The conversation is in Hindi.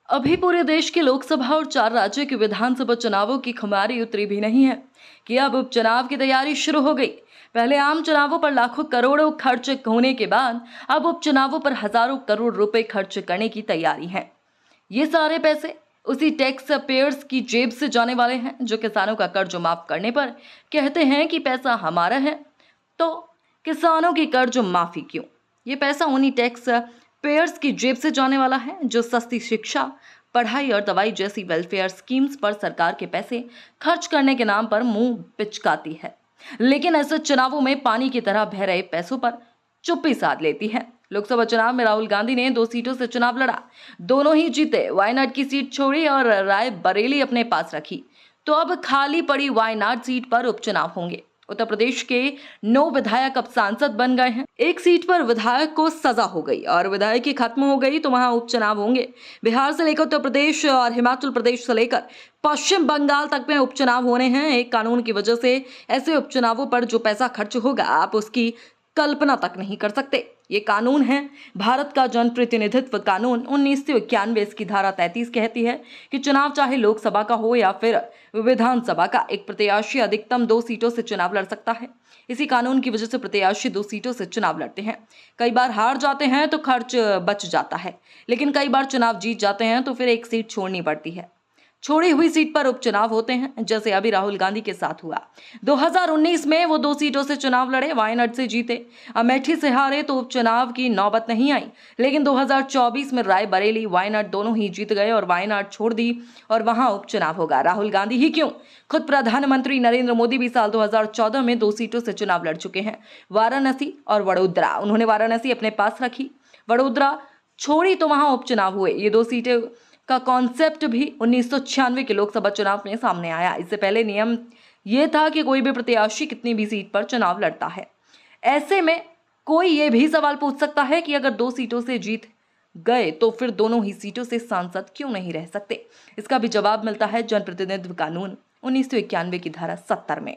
अभी पूरे देश के लोकसभा और 4 राज्यों के विधानसभा चुनावों की खुमारी उतरी भी नहीं है कि अब उपचुनाव की तैयारी शुरू हो गई। पहले आम चुनावों पर लाखों करोड़ों खर्च होने के बाद अब उपचुनावों पर हजारों करोड़ रुपए खर्च करने की तैयारी है। ये सारे पैसे उसी टैक्स पेयर्स की जेब से जाने वाले हैं जो किसानों का कर्ज माफ करने पर कहते हैं कि पैसा हमारा है। तो किसानों की कर्ज माफी क्यों? ये पैसा उन्हीं टैक्स पेयर्स की जेब से जाने वाला है जो सस्ती शिक्षा, पढ़ाई और दवाई जैसी वेलफेयर स्कीम्स पर सरकार के पैसे खर्च करने के नाम पर मुंह पिचकाती है, लेकिन ऐसे चुनावों में पानी की तरह बह रहे पैसों पर चुप्पी साध लेती है। लोकसभा चुनाव में राहुल गांधी ने 2 सीटों से चुनाव लड़ा, दोनों ही जीते। वायनाड की सीट छोड़ी और रायबरेली अपने पास रखी, तो अब खाली पड़ी वायनाड सीट पर उपचुनाव होंगे। उत्तर प्रदेश के 9 विधायक अब सांसद बन गए हैं। एक सीट पर विधायक को सजा हो गई और विधायकी खत्म हो गई, तो वहां उपचुनाव होंगे। बिहार से लेकर उत्तर प्रदेश और हिमाचल प्रदेश से लेकर पश्चिम बंगाल तक में उपचुनाव होने हैं। एक कानून की वजह से ऐसे उपचुनावों पर जो पैसा खर्च होगा आप उसकी कल्पना तक नहीं कर सकते। ये कानून है भारत का जनप्रतिनिधित्व कानून 1991। इसकी धारा 33 कहती है कि चुनाव चाहे लोकसभा का हो या फिर विधानसभा का, एक प्रत्याशी अधिकतम 2 सीटों से चुनाव लड़ सकता है। इसी कानून की वजह से प्रत्याशी 2 सीटों से चुनाव लड़ते हैं। कई बार हार जाते हैं तो खर्च बच जाता है, लेकिन कई बार चुनाव जीत जाते हैं तो फिर एक सीट छोड़नी पड़ती है। छोड़ी हुई सीट पर उपचुनाव होते हैं, जैसे अभी राहुल गांधी के साथ हुआ। 2019 में वो 2 सीटों से चुनाव लड़े, वायनाड से जीते। अमेठी से हारे तो उपचुनाव की नौबत नहीं आई, लेकिन 2024 में रायबरेली, वायनाड दोनों ही जीत गए और वायनाड छोड़ दी और वहां उपचुनाव होगा। राहुल गांधी ही क्यों, खुद प्रधानमंत्री नरेंद्र मोदी भी साल 2014 में 2 सीटों से चुनाव लड़ चुके हैं, वाराणसी और वडोदरा। उन्होंने वाराणसी अपने पास रखी, वडोदरा छोड़ी, तो वहां उपचुनाव हुए। ये 2 सीटें का कॉन्सेप्ट भी 1996 के लोकसभा चुनाव में सामने आया। इससे पहले नियम यह था कि कोई भी प्रत्याशी कितनी भी सीट पर चुनाव लड़ता है। ऐसे में कोई ये भी सवाल पूछ सकता है कि अगर 2 सीटों से जीत गए तो फिर दोनों ही सीटों से सांसद क्यों नहीं रह सकते? इसका भी जवाब मिलता है जनप्रतिनिधित्व कानून 1991 की धारा 70 में।